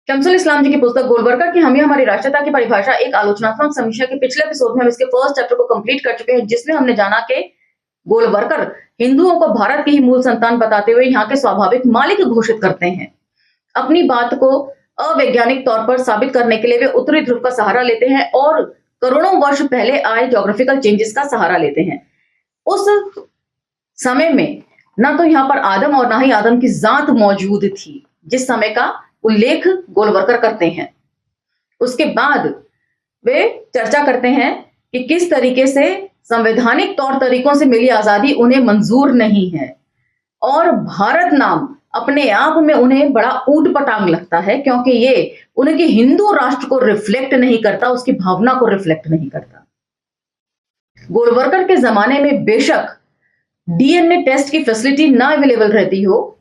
शमसुल इस्लाम जी की पुस्तक गोलवर्कर की हम हमारी राष्ट्रीयता की परिभाषा एक आलोचनात्मक समीक्षा के पिछले एपिसोड में हम इसके फर्स्ट चैप्टर को कंप्लीट कर चुके हैं, जिसमें हमने जाना कि गोलवर्कर हिंदुओं को भारत की ही मूल संतान बताते हुए यहाँ के स्वाभाविक मालिक घोषित करते हैं। अपनी बात को अवैज्ञानिक तौर पर साबित करने के लिए वे उत्तरी ध्रुव का सहारा लेते हैं और करोड़ों वर्ष पहले आए ज्योग्राफिकल चेंजेस का सहारा लेते हैं। उस समय में ना तो यहाँ पर आदम और ना ही आदम की जात मौजूद थी, जिस समय का उल्लेख गोलवर्कर करते हैं। उसके बाद वे चर्चा करते हैं कि किस तरीके से संवैधानिक तौर तरीकों से मिली आजादी उन्हें मंजूर नहीं है और भारत नाम अपने आप में उन्हें बड़ा ऊट पटांग लगता है, क्योंकि ये उनके हिंदू राष्ट्र को रिफ्लेक्ट नहीं करता, उसकी भावना को रिफ्लेक्ट नहीं करता। गोलवर्कर के जमाने में बेशक डीएनए टेस्ट की फैसिलिटी ना अवेलेबल रहती हो,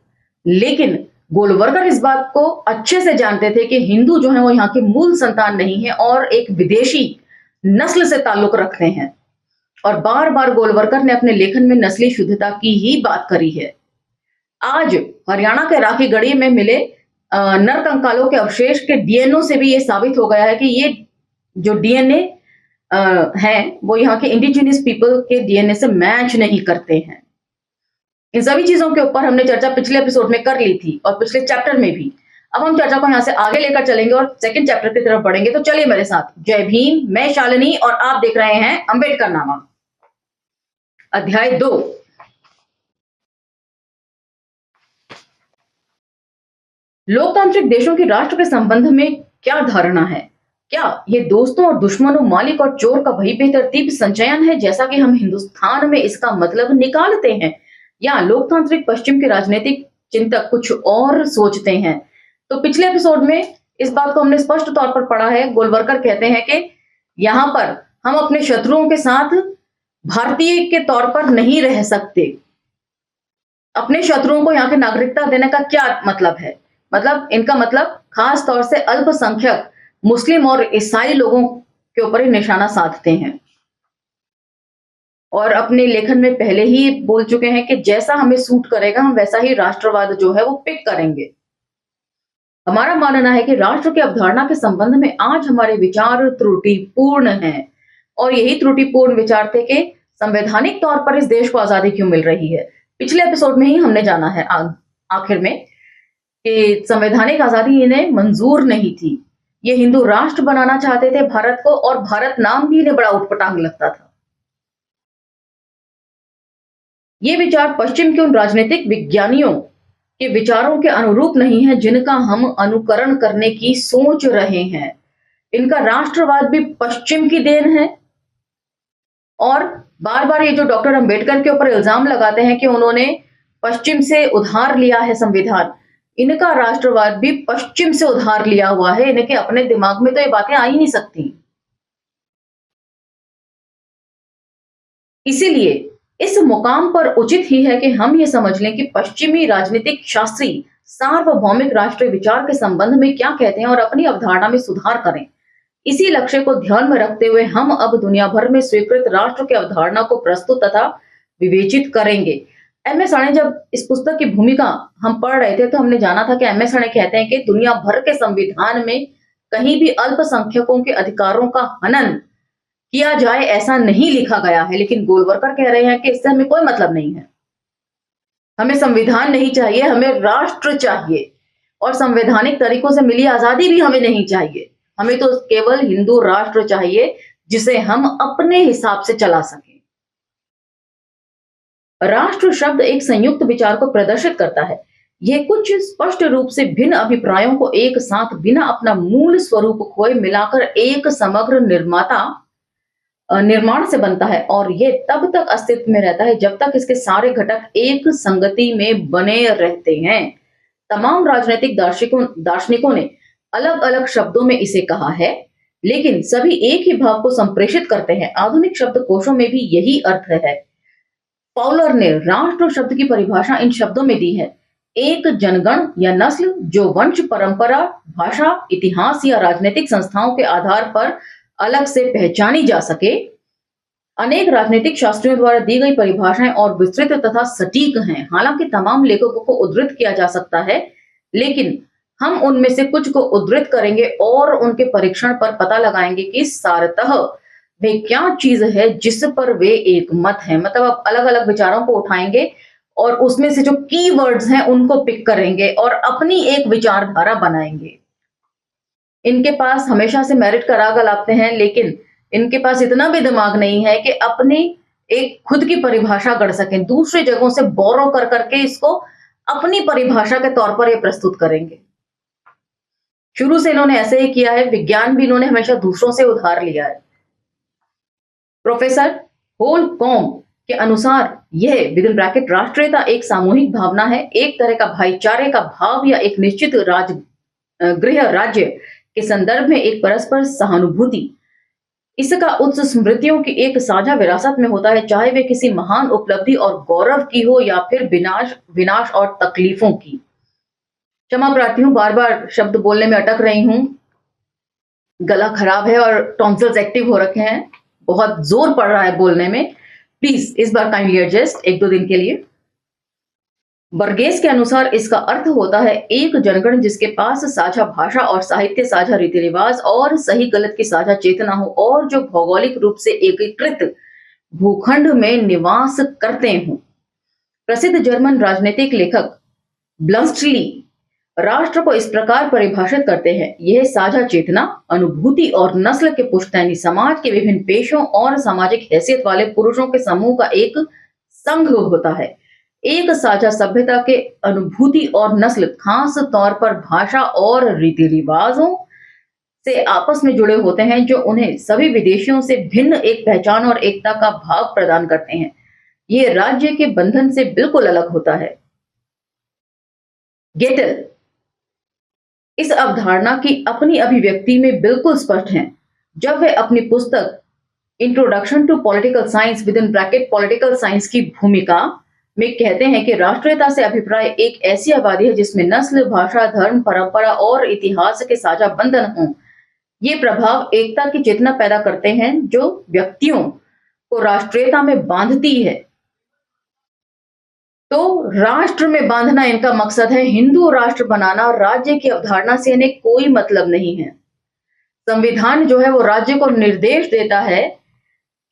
लेकिन गोलवर्कर इस बात को अच्छे से जानते थे कि हिंदू जो है वो यहाँ के मूल संतान नहीं है और एक विदेशी नस्ल से ताल्लुक रखते हैं। और बार बार गोलवर्कर ने अपने लेखन में नस्ली शुद्धता की ही बात करी है। आज हरियाणा के राखी गढ़ी में मिले नरकंकालों के अवशेष के डीएनए से भी ये साबित हो गया है कि ये जो डीएनए हैं वो यहाँ के इंडिजिनियस पीपल के डीएनए से मैच नहीं करते हैं। इन सभी चीजों के ऊपर हमने चर्चा पिछले एपिसोड में कर ली थी और पिछले चैप्टर में भी। अब हम चर्चा को यहाँ से आगे लेकर चलेंगे और सेकंड चैप्टर की तरफ बढ़ेंगे। तो चलिए मेरे साथ। जय भीम, मैं शालिनी और आप देख रहे हैं अंबेडकर नामा। अध्याय 2। लोकतांत्रिक देशों की राष्ट्र के संबंध में क्या धारणा है? क्या ये दोस्तों और दुश्मनों, मालिक और चोर का वही बेतरतीब संचयन है जैसा कि हम हिंदुस्तान में इसका मतलब निकालते हैं, या लोकतांत्रिक पश्चिम के राजनीतिक चिंतक कुछ और सोचते हैं? तो पिछले एपिसोड में इस बात को हमने स्पष्ट तौर पर पढ़ा है। गोलवर्कर कहते हैं कि यहाँ पर हम अपने शत्रुओं के साथ भारतीय के तौर पर नहीं रह सकते। अपने शत्रुओं को यहाँ की नागरिकता देने का क्या मतलब है? मतलब इनका मतलब खास तौर से अल्पसंख्यक मुस्लिम और ईसाई लोगों के ऊपर ही निशाना साधते हैं। और अपने लेखन में पहले ही बोल चुके हैं कि जैसा हमें सूट करेगा हम वैसा ही राष्ट्रवाद जो है वो पिक करेंगे। हमारा मानना है कि राष्ट्र की अवधारणा के संबंध में आज हमारे विचार त्रुटिपूर्ण हैं और यही त्रुटिपूर्ण विचार थे कि संवैधानिक तौर पर इस देश को आजादी क्यों मिल रही है। पिछले एपिसोड में ही हमने जाना है आखिर में कि संवैधानिक आजादी इन्हें मंजूर नहीं थी। ये हिंदू राष्ट्र बनाना चाहते थे भारत को और भारत नाम भी इन्हें बड़ा उटपटांग लगता था। ये विचार पश्चिम के उन राजनीतिक विज्ञानियों के विचारों के अनुरूप नहीं है जिनका हम अनुकरण करने की सोच रहे हैं। इनका राष्ट्रवाद भी पश्चिम की देन है और बार बार ये जो डॉक्टर अंबेडकर के ऊपर इल्जाम लगाते हैं कि उन्होंने पश्चिम से उधार लिया है संविधान, इनका राष्ट्रवाद भी पश्चिम से उधार लिया हुआ है। इनके अपने दिमाग में तो ये बातें आ ही नहीं सकती। इसीलिए इस मुकाम पर उचित ही है कि हम ये समझ लें कि पश्चिमी राजनीतिक शास्त्री सार्वभौमिक राष्ट्रीय विचार के संबंध में क्या कहते हैं और अपनी अवधारणा में सुधार करें। इसी लक्ष्य को ध्यान में रखते हुए हम अब दुनिया भर में स्वीकृत राष्ट्र की अवधारणा को प्रस्तुत तथा विवेचित करेंगे। एमएस अणे जब इस पुस्तक की भूमिका हम पढ़ रहे थे तो हमने जाना था कि एमएस अणे कहते हैं कि दुनिया भर के संविधान में कहीं भी अल्पसंख्यकों के अधिकारों का हनन किया जाए ऐसा नहीं लिखा गया है, लेकिन गोलवर्कर कह रहे हैं कि इससे हमें कोई मतलब नहीं है। हमें संविधान नहीं चाहिए, हमें राष्ट्र चाहिए और संवैधानिक तरीकों से मिली आजादी भी हमें नहीं चाहिए। हमें तो केवल हिंदू राष्ट्र चाहिए जिसे हम अपने हिसाब से चला सकें। राष्ट्र शब्द एक संयुक्त विचार को प्रदर्शित करता है। यह कुछ स्पष्ट रूप से भिन्न अभिप्रायों को एक साथ बिना अपना मूल स्वरूप खोए मिलाकर एक समग्र निर्माण से बनता है और ये तब तक अस्तित्व में रहता है जब तक इसके सारे घटक एक संगति में बने रहते हैं। तमाम राजनीतिक दार्शनिकों ने अलग अलग शब्दों में इसे कहा है, लेकिन सभी एक ही भाव को संप्रेषित करते हैं। आधुनिक शब्दकोशों में भी यही अर्थ है। फॉलर ने राष्ट्र शब्द की परिभाषा इन शब्दों में दी है: एक जनगण या नस्ल जो वंश, परंपरा, भाषा, इतिहास या राजनीतिक संस्थाओं के आधार पर अलग से पहचानी जा सके। अनेक राजनीतिक शास्त्रियों द्वारा दी गई परिभाषाएं और विस्तृत तथा सटीक हैं। हालांकि तमाम लेखकों को उद्धृत किया जा सकता है, लेकिन हम उनमें से कुछ को उद्धृत करेंगे और उनके परीक्षण पर पता लगाएंगे कि सारतः वे क्या चीज है जिस पर वे एक मत है। मतलब आप अलग अलग विचारों को उठाएंगे और उसमें से जो कीवर्ड्स हैं उनको पिक करेंगे और अपनी एक विचारधारा बनाएंगे। इनके पास हमेशा से मेरिट का राग अलापते हैं, लेकिन इनके पास इतना भी दिमाग नहीं है कि अपनी एक खुद की परिभाषा गढ़ सकें। दूसरी जगहों से बोरो कर करके इसको अपनी परिभाषा के तौर पर ये प्रस्तुत करेंगे। शुरू से इन्होंने ऐसे ही किया है। विज्ञान भी इन्होंने हमेशा दूसरों से उधार लिया है। प्रोफेसर होलकॉम के अनुसार यह विद इन ब्रैकेट राष्ट्रीयता एक सामूहिक भावना है, एक तरह का भाईचारे का भाव या एक निश्चित गृह राज्य के संदर्भ में एक परस्पर सहानुभूति। इसका उत्स स्मृतियों की एक साझा विरासत में होता है, चाहे वे किसी महान उपलब्धि और गौरव की हो या फिर विनाश और तकलीफों की। क्षमा प्रार्थी हूं, बार बार शब्द बोलने में अटक रही हूं। गला खराब है और टॉन्सिल्स एक्टिव हो रखे हैं, बहुत जोर पड़ रहा है बोलने में। प्लीज इस बार काइंडली एडजस्ट 1-2 दिन के लिए। बर्गेस के अनुसार इसका अर्थ होता है एक जनगण जिसके पास साझा भाषा और साहित्य, साझा रीति रिवाज और सही गलत की साझा चेतना हो और जो भौगोलिक रूप से एकीकृत भूखंड में निवास करते हों। प्रसिद्ध जर्मन राजनीतिक लेखक ब्लंस्टली राष्ट्र को इस प्रकार परिभाषित करते हैं, यह साझा चेतना, अनुभूति और नस्ल के पुश्तैनी समाज के विभिन्न पेशों और सामाजिक हैसियत वाले पुरुषों के समूह का एक संघ होता है। एक साझा सभ्यता के अनुभूति और नस्ल खास तौर पर भाषा और रीति रिवाजों से आपस में जुड़े होते हैं, जो उन्हें सभी विदेशियों से भिन्न एक पहचान और एकता का भाव प्रदान करते हैं। यह राज्य के बंधन से बिल्कुल अलग होता है। गेटल इस अवधारणा की अपनी अभिव्यक्ति में बिल्कुल स्पष्ट हैं, जब वे अपनी पुस्तक introduction to political science with in bracket political science की भूमिका में कहते हैं कि राष्ट्रीयता से अभिप्राय एक ऐसी आबादी है जिसमें नस्ल, भाषा, धर्म, परंपरा और इतिहास के साझा बंधन हों। ये प्रभाव एकता की चेतना पैदा करते हैं जो व्यक्तियों को राष्ट्रीयता में बांधती है। तो राष्ट्र में बांधना इनका मकसद है। हिंदू राष्ट्र बनाना, राज्य की अवधारणा से इन्हें कोई मतलब नहीं है। संविधान जो है वो राज्य को निर्देश देता है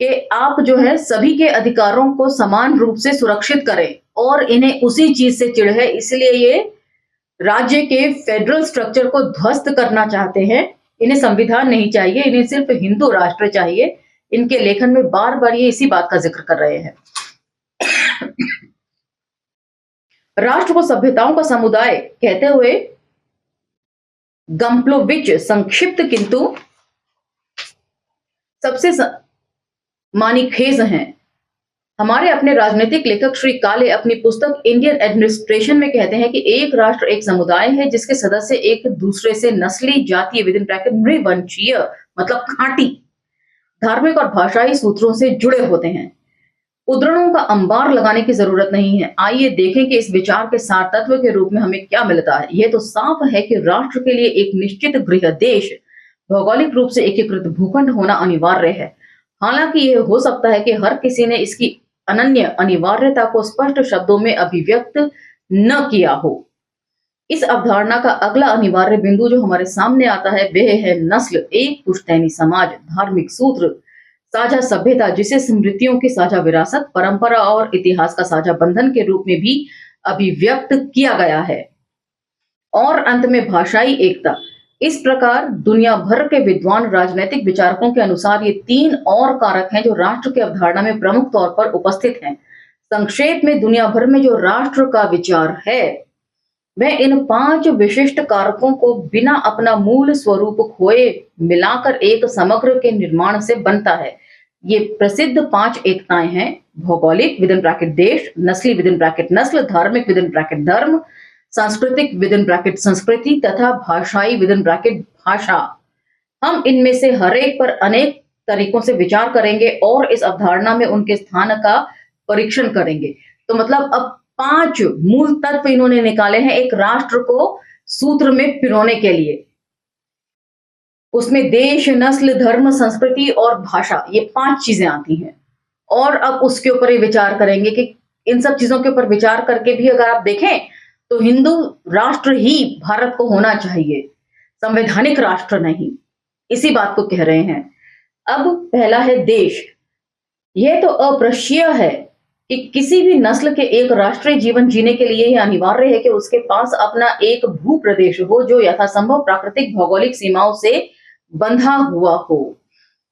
कि आप जो है सभी के अधिकारों को समान रूप से सुरक्षित करें और इन्हें उसी चीज से चिढ़ है, इसलिए ये राज्य के फेडरल स्ट्रक्चर को ध्वस्त करना चाहते हैं। इन्हें संविधान नहीं चाहिए, इन्हें सिर्फ हिंदू राष्ट्र चाहिए। इनके लेखन में बार बार ये इसी बात का जिक्र कर रहे हैं। राष्ट्र को सभ्यताओं का समुदाय कहते हुए गम्प्लोविच संक्षिप्त किंतु सबसे मानीखेज हैं। हमारे अपने राजनीतिक लेखक श्री काले अपनी पुस्तक इंडियन एडमिनिस्ट्रेशन में कहते हैं कि एक राष्ट्र एक समुदाय है जिसके सदस्य एक दूसरे से नस्ली, जातीय, विद इन ब्रैकेट नृवंशीय मतलब खांटी, धार्मिक और भाषाई सूत्रों से जुड़े होते हैं। उद्धरणों का अंबार लगाने की जरूरत नहीं है। आइए देखें कि इस विचार के सार तत्व के रूप में हमें क्या मिलता है। यह तो साफ है कि राष्ट्र के लिए एक निश्चित गृह देश, भौगोलिक रूप से एकीकृत भूखंड होना अनिवार्य है। हालांकि यह हो सकता है कि हर किसी ने इसकी अनन्य अनिवार्यता को स्पष्ट शब्दों में अभिव्यक्त न किया हो। इस अवधारणा का अगला अनिवार्य बिंदु जो हमारे सामने आता है वह है नस्ल, एक पुश्तैनी समाज, धार्मिक सूत्र, साझा सभ्यता जिसे स्मृतियों की साझा विरासत, परंपरा और इतिहास का साझा बंधन के रूप में भी अभिव्यक्त किया गया है। और अंत में भाषाई एकता। इस प्रकार दुनिया भर के विद्वान राजनीतिक विचारकों के अनुसार ये 3 और कारक हैं जो राष्ट्र की अवधारणा में प्रमुख तौर पर उपस्थित हैं। संक्षेप में दुनिया भर में जो राष्ट्र का विचार है वह इन 5 विशिष्ट कारकों को बिना अपना मूल स्वरूप खोए मिलाकर एक समग्र के निर्माण से बनता है। ये प्रसिद्ध 5 एकताएं हैं: भौगोलिक विद इन ब्रैकेट देश, नस्ली विद इन ब्रैकेट नस्ल, धार्मिक विद इन ब्रैकेट धर्म, सांस्कृतिक विद इन ब्रैकेट संस्कृति तथा भाषाई विद इन ब्रैकेट भाषा। हम इनमें से हर एक पर अनेक तरीकों से विचार करेंगे और इस अवधारणा में उनके स्थान का परीक्षण करेंगे। तो मतलब अब 5 मूल तत्व इन्होंने निकाले हैं एक राष्ट्र को सूत्र में पिरोने के लिए। उसमें देश, नस्ल, धर्म, संस्कृति और भाषा, ये 5 चीजें आती हैं। और अब उसके ऊपर ये विचार करेंगे कि इन सब चीजों के ऊपर विचार करके भी अगर आप देखें तो हिंदू राष्ट्र ही भारत को होना चाहिए, संवैधानिक राष्ट्र नहीं। इसी बात को कह रहे हैं। अब पहला है देश। यह तो अप्रश्य है कि किसी भी नस्ल के एक राष्ट्रीय जीवन जीने के लिए यह अनिवार्य है कि उसके पास अपना एक भू प्रदेश हो जो यथासंभव प्राकृतिक भौगोलिक सीमाओं से बंधा हुआ हो।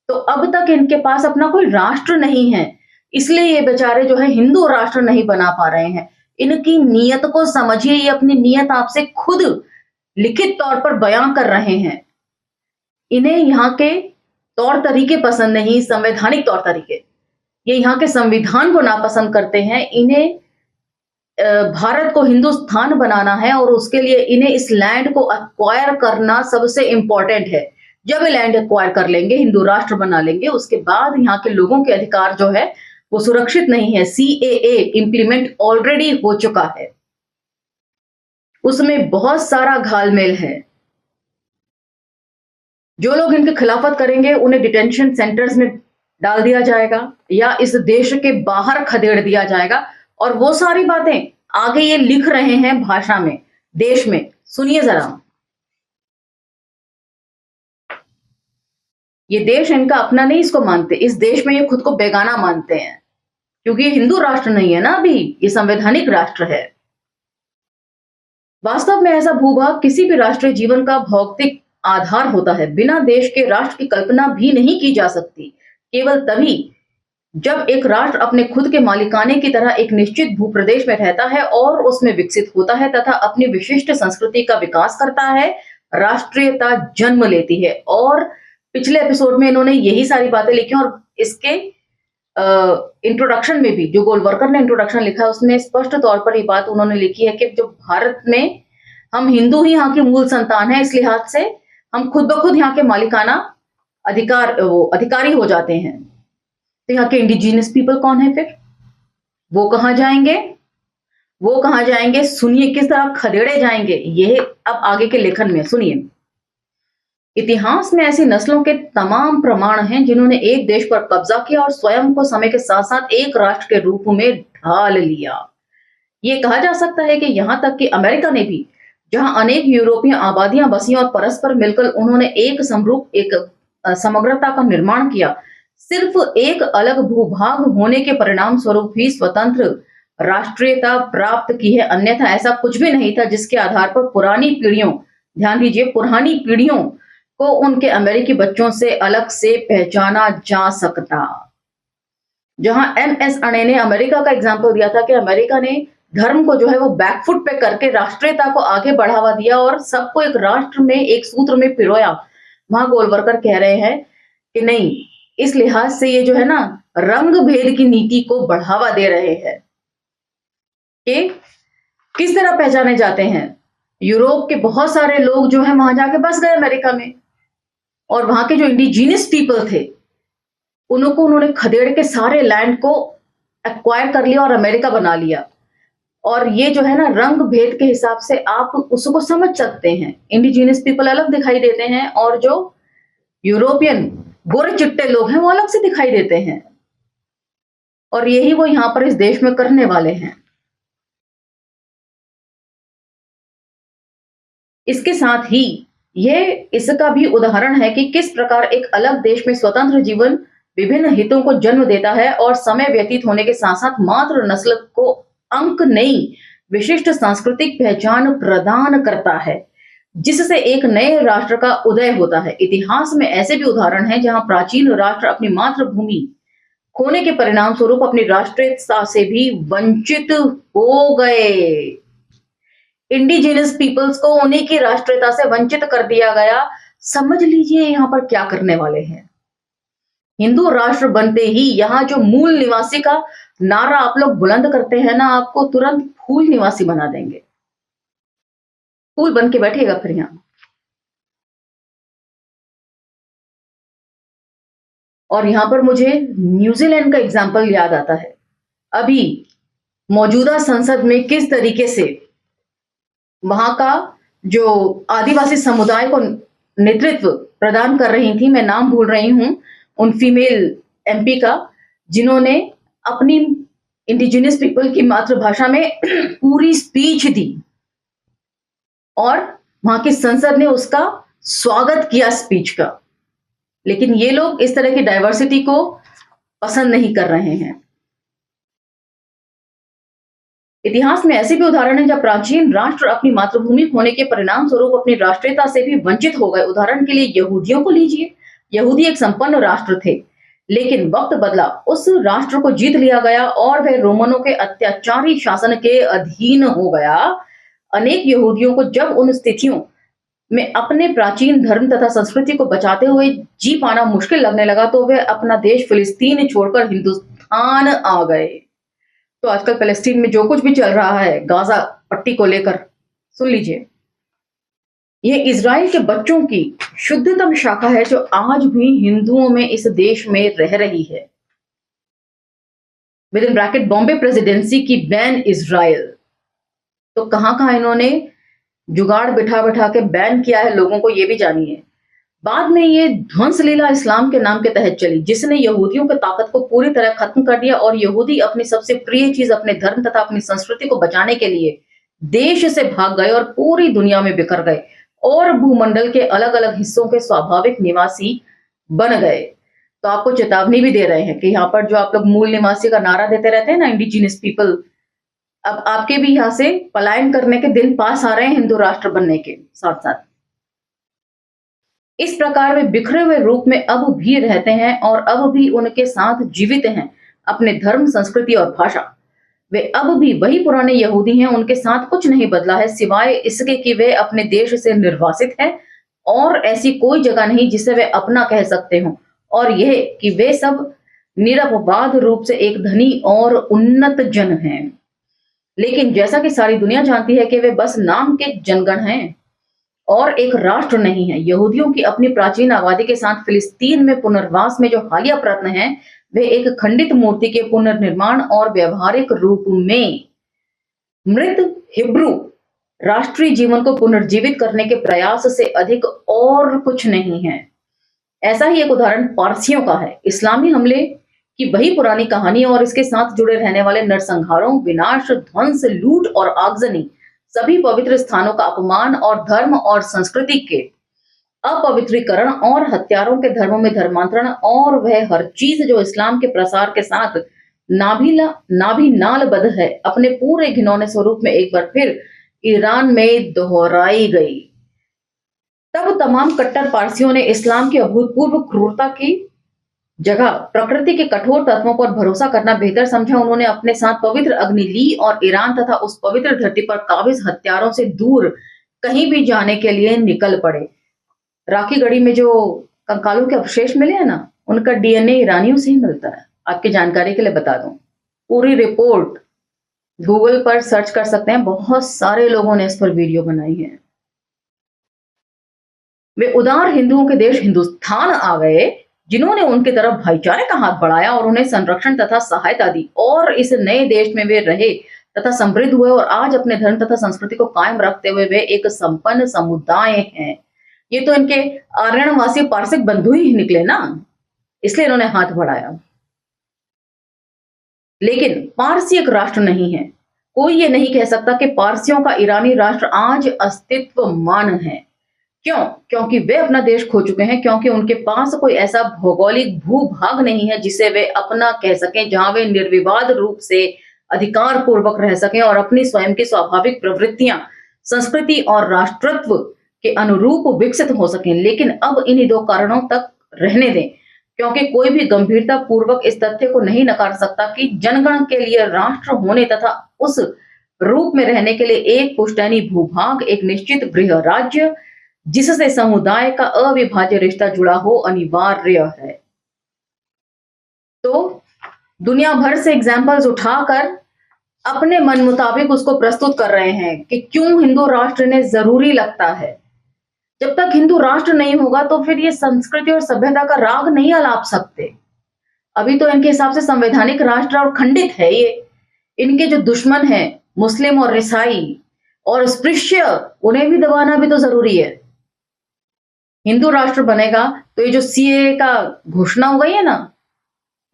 तो अब तक इनके पास अपना कोई राष्ट्र नहीं है, इसलिए ये बेचारे जो है हिंदू राष्ट्र नहीं बना पा रहे हैं। इनकी नीयत को समझिए, ये अपनी नीयत आपसे खुद लिखित तौर पर बयां कर रहे हैं। इन्हें यहाँ के तौर तरीके पसंद नहीं, संवैधानिक तौर तरीके। ये यहाँ के संविधान को नापसंद करते हैं। इन्हें भारत को हिंदुस्तान बनाना है और उसके लिए इन्हें इस लैंड को एक्वायर करना सबसे इंपॉर्टेंट है। जब ये लैंड एक्वायर कर लेंगे, हिंदू राष्ट्र बना लेंगे, उसके बाद यहाँ के लोगों के अधिकार जो है वो सुरक्षित नहीं है। CAA इंप्लीमेंट ऑलरेडी हो चुका है, उसमें बहुत सारा घालमेल है। जो लोग इनके खिलाफत करेंगे उन्हें डिटेंशन सेंटर्स में डाल दिया जाएगा या इस देश के बाहर खदेड़ दिया जाएगा। और वो सारी बातें आगे ये लिख रहे हैं भाषा में, देश में। सुनिए जरा। ये देश इनका अपना नहीं इसको मानते, इस देश में ये खुद को बेगाना मानते हैं, क्योंकि ये हिंदू राष्ट्र नहीं है ना, अभी ये संवैधानिक राष्ट्र है। वास्तव में ऐसा भूभाग किसी भी राष्ट्रीय जीवन का भौतिक आधार होता है। बिना देश के राष्ट्र की कल्पना भी नहीं की जा सकती। केवल तभी जब एक राष्ट्र अपने खुद के मालिकाने की तरह एक निश्चित भूप्रदेश में रहता है और उसमें विकसित होता है तथा अपनी विशिष्ट संस्कृति का विकास करता है, राष्ट्रीयता जन्म लेती है। और पिछले एपिसोड में इन्होंने यही सारी बातें लिखी और इसके इंट्रोडक्शन में भी, जो गोलवरकर ने इंट्रोडक्शन लिखा है उसमें स्पष्ट तौर पर ये बात उन्होंने लिखी है कि जो भारत में हम हिंदू ही यहाँ की मूल संतान है, इस लिहाज से हम खुद ब खुद यहाँ के मालिकाना अधिकारी हो जाते हैं। तो यहाँ के इंडिजिनस पीपल कौन है फिर? वो कहाँ जाएंगे? वो कहाँ जाएंगे? सुनिए किस तरह खदेड़े जाएंगे ये अब आगे के लेखन में सुनिए। इतिहास में ऐसी नस्लों के तमाम प्रमाण हैं जिन्होंने एक देश पर कब्जा किया और स्वयं को समय के साथ साथ एक राष्ट्र के रूप में ढाल लिया। ये कहा जा सकता है कि यहाँ तक कि अमेरिका ने भी, जहां अनेक यूरोपीय आबादियां बसी और परस्पर मिलकर उन्होंने एक समरूप, एक समग्रता का निर्माण किया, सिर्फ एक अलग भूभाग होने के परिणाम स्वरूप ही स्वतंत्र राष्ट्रीयता प्राप्त की है। अन्यथा ऐसा कुछ भी नहीं था जिसके आधार पर पुरानी पीढ़ियों, ध्यान दीजिए, पुरानी पीढ़ियों को उनके अमेरिकी बच्चों से अलग से पहचाना जा सकता। जहां MS अणे ने अमेरिका का एग्जाम्पल दिया था कि अमेरिका ने धर्म को जो है वो बैकफुट पे करके राष्ट्रीयता को आगे बढ़ावा दिया और सबको एक राष्ट्र में, एक सूत्र में पिरोया। वहां गोलवरकर कह रहे हैं कि नहीं, इस लिहाज से ये जो है ना रंग भेद की नीति को बढ़ावा दे रहे हैं। कि किस तरह पहचाने जाते हैं? यूरोप के बहुत सारे लोग जो है वहां जाके बस गए अमेरिका में, और वहां के जो इंडिजिनस पीपल थे उनको उन्होंने खदेड़ के सारे लैंड को एक्वायर कर लिया और अमेरिका बना लिया। और ये जो है ना रंग भेद के हिसाब से आप उसको समझ सकते हैं। इंडिजिनस पीपल अलग दिखाई देते हैं और जो यूरोपियन गोरे चिट्टे लोग हैं वो अलग से दिखाई देते हैं। और यही वो यहां पर इस देश में करने वाले हैं। इसके साथ ही ये इसका भी उदाहरण है कि किस प्रकार एक अलग देश में स्वतंत्र जीवन विभिन्न हितों को जन्म देता है और समय व्यतीत होने के साथ साथ मात्र नस्ल को अंक नई विशिष्ट सांस्कृतिक पहचान प्रदान करता है, जिससे एक नए राष्ट्र का उदय होता है। इतिहास में ऐसे भी उदाहरण हैं जहां प्राचीन राष्ट्र अपनी मातृभूमि खोने के परिणाम स्वरूप अपनी राष्ट्रीयता से भी वंचित हो गए। इंडिजिनस पीपल्स को उन्हीं की राष्ट्रीयता से वंचित कर दिया गया। समझ लीजिए यहाँ पर क्या करने वाले हैं। हिंदू राष्ट्र बनते ही यहाँ जो मूल निवासी का नारा आप लोग बुलंद करते हैं ना, आपको तुरंत फूल निवासी बना देंगे, फूल बन के बैठिएगा फिर यहां। और यहां पर मुझे न्यूजीलैंड का एग्जाम्पल याद आता है। अभी मौजूदा संसद में किस तरीके से वहां का जो आदिवासी समुदाय को नेतृत्व प्रदान कर रही थी, मैं नाम भूल रही हूं उन फीमेल MP का, जिन्होंने अपनी इंडिजिनस पीपल की मातृभाषा में पूरी स्पीच दी। और वहां की संसद ने उसका स्वागत किया स्पीच का। लेकिन ये लोग इस तरह की डाइवर्सिटी को पसंद नहीं कर रहे हैं। इतिहास में ऐसे भी उदाहरण हैं जब प्राचीन राष्ट्र अपनी मातृभूमि खोने के परिणाम स्वरूप अपनी राष्ट्रीयता से भी वंचित हो गए। उदाहरण के लिए यहूदियों को लीजिए। यहूदी एक संपन्न राष्ट्र थे, लेकिन वक्त बदला, उस राष्ट्र को जीत लिया गया और वह रोमनों के अत्याचारी शासन के अधीन हो गया। अनेक यहूदियों को जब उन स्थितियों में अपने प्राचीन धर्म तथा संस्कृति को बचाते हुए जी पाना मुश्किल लगने लगा, तो वे अपना देश फिलिस्तीन छोड़कर हिंदुस्तान आ गए। तो आजकल फिलिस्तीन में जो कुछ भी चल रहा है गाजा पट्टी को लेकर, सुन लीजिए। ये इजराइल के बच्चों की शुद्धतम शाखा है जो आज भी हिंदुओं में इस देश में रह रही है। With in bracket Bombay presidency की बैन इजराइल। तो कहां कहां इन्होंने जुगाड़ बिठा बिठा के बैन किया है लोगों को, ये भी जानिए। बाद में ये ध्वंस लीला इस्लाम के नाम के तहत चली, जिसने यहूदियों की ताकत को पूरी तरह खत्म कर दिया और यहूदी अपनी सबसे प्रिय चीज, अपने धर्म तथा अपनी संस्कृति को बचाने के लिए देश से भाग गए और पूरी दुनिया में बिखर गए और भूमंडल के अलग अलग हिस्सों के स्वाभाविक निवासी बन गए। तो आपको चेतावनी भी दे रहे हैं कि यहाँ पर जो आप लोग मूल निवासी का नारा देते रहते हैं ना, इंडिजिनियस पीपल, अब आपके भी यहाँ से पलायन करने के दिन पास आ रहे हैं हिंदू राष्ट्र बनने के साथ साथ। इस प्रकार वे बिखरे हुए रूप में अब भी रहते हैं और अब भी उनके साथ जीवित हैं अपने धर्म, संस्कृति और भाषा। वे अब भी वही पुराने यहूदी हैं, उनके साथ कुछ नहीं बदला है सिवाय इसके कि वे अपने देश से निर्वासित हैं और ऐसी कोई जगह नहीं जिसे वे अपना कह सकते हो, और यह कि वे सब निरपवाद रूप से एक धनी और उन्नत जन हैं। लेकिन जैसा कि सारी दुनिया जानती है कि वे बस नाम के जनगण हैं और एक राष्ट्र नहीं है। यहूदियों की अपनी प्राचीन आबादी के साथ फिलिस्तीन में पुनर्वास में जो हालिया प्रयत्न है, वे एक खंडित मूर्ति के पुनर्निर्माण और व्यवहारिक रूप में मृत हिब्रू राष्ट्रीय जीवन को पुनर्जीवित करने के प्रयास से अधिक और कुछ नहीं है। ऐसा ही एक उदाहरण पारसियों का है। इस्लामी हमले की वही पुरानी कहानी और इसके साथ जुड़े रहने वाले नरसंहारों, विनाश, ध्वंस, लूट और आगजनी, सभी पवित्र स्थानों का अपमान और धर्म और संस्कृति के अपवित्रीकरण और हत्यारों के धर्मों में धर्मांतरण, और वह हर चीज जो इस्लाम के प्रसार के साथ नाभिनालबद्ध है, अपने पूरे घिनौने स्वरूप में एक बार फिर ईरान में दोहराई गई। तब तमाम कट्टर पारसियों ने इस्लाम की अभूतपूर्व क्रूरता की जगह प्रकृति के कठोर तत्वों पर भरोसा करना बेहतर समझा। उन्होंने अपने साथ पवित्र अग्नि ली और ईरान तथा उस पवित्र धरती पर काबिज हत्यारों से दूर कहीं भी जाने के लिए निकल पड़े। राखी गढ़ी में जो कंकालों के अवशेष मिले हैं ना, उनका डीएनए ईरानियों से ही मिलता है। आपकी जानकारी के लिए बता दूं, पूरी रिपोर्ट गूगल पर सर्च कर सकते हैं, बहुत सारे लोगों ने इस पर वीडियो बनाई है। वे उदार हिंदुओं के देश हिंदुस्तान आ गए, जिन्होंने उनकी तरफ भाईचारे का हाथ बढ़ाया और उन्हें संरक्षण तथा सहायता दी, और इस नए देश में वे रहे तथा समृद्ध हुए और आज अपने धर्म तथा संस्कृति को कायम रखते हुए वे एक संपन्न समुदाय हैं। ये तो इनके आर्यनवासी पारसिक बंधु ही निकले ना, इसलिए इन्होंने हाथ बढ़ाया। लेकिन पारसी एक राष्ट्र नहीं है। कोई ये नहीं कह सकता कि पारसियों का ईरानी राष्ट्र आज अस्तित्वमान है। क्यों? क्योंकि वे अपना देश खो चुके हैं, क्योंकि उनके पास कोई ऐसा भौगोलिक भूभाग नहीं है जिसे वे अपना कह सकें, जहां वे निर्विवाद रूप से अधिकार पूर्वक रह सकें और अपनी स्वयं की स्वाभाविक प्रवृत्तियां, संस्कृति और राष्ट्रत्व के अनुरूप विकसित हो सकें। लेकिन अब इन्हीं दो कारणों तक रहने दें, क्योंकि कोई भी गंभीरता पूर्वक इस तथ्य को नहीं नकार सकता कि जनगण के लिए राष्ट्र होने तथा उस रूप में रहने के लिए एक पुश्तैनी भूभाग, एक निश्चित गृह राज्य जिससे समुदाय का अविभाज्य रिश्ता जुड़ा हो, अनिवार्य है। तो दुनिया भर से एग्जाम्पल्स उठाकर अपने मन मुताबिक उसको प्रस्तुत कर रहे हैं कि क्यों हिंदू राष्ट्र इन्हें जरूरी लगता है। जब तक हिंदू राष्ट्र नहीं होगा तो फिर ये संस्कृति और सभ्यता का राग नहीं अलाप सकते। अभी तो इनके हिसाब से संवैधानिक राष्ट्र और खंडित है ये। इनके जो दुश्मन हैं, मुस्लिम और ईसाई और स्पृश्य, उन्हें भी दबाना भी तो जरूरी है। हिंदू राष्ट्र बनेगा तो ये जो सीए का घोषणा हो गई है ना,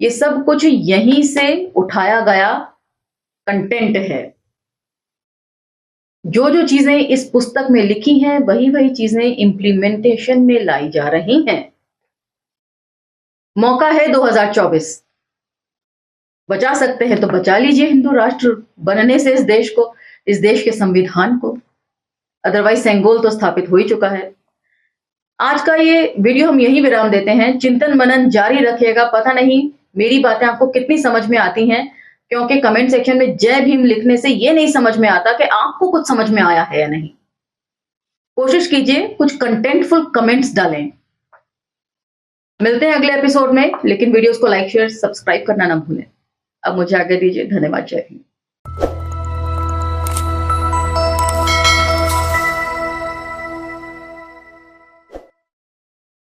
ये सब कुछ यहीं से उठाया गया कंटेंट है। जो जो चीजें इस पुस्तक में लिखी हैं वही वही चीजें इंप्लीमेंटेशन में लाई जा रही हैं। मौका है 2024, बचा सकते हैं तो बचा लीजिए हिंदू राष्ट्र बनने से इस देश को, इस देश के संविधान को। अदरवाइज सेंगोल तो स्थापित हो ही चुका है। आज का ये वीडियो हम यही विराम देते हैं। चिंतन मनन जारी रखिएगा। पता नहीं मेरी बातें आपको कितनी समझ में आती हैं, क्योंकि कमेंट सेक्शन में जय भीम लिखने से ये नहीं समझ में आता कि आपको कुछ समझ में आया है या नहीं। कोशिश कीजिए कुछ कंटेंटफुल कमेंट्स डालें। मिलते हैं अगले एपिसोड में, लेकिन वीडियोस को लाइक शेयर सब्सक्राइब करना ना भूलें। अब मुझे आगे दीजिए। धन्यवाद। जय हिंद।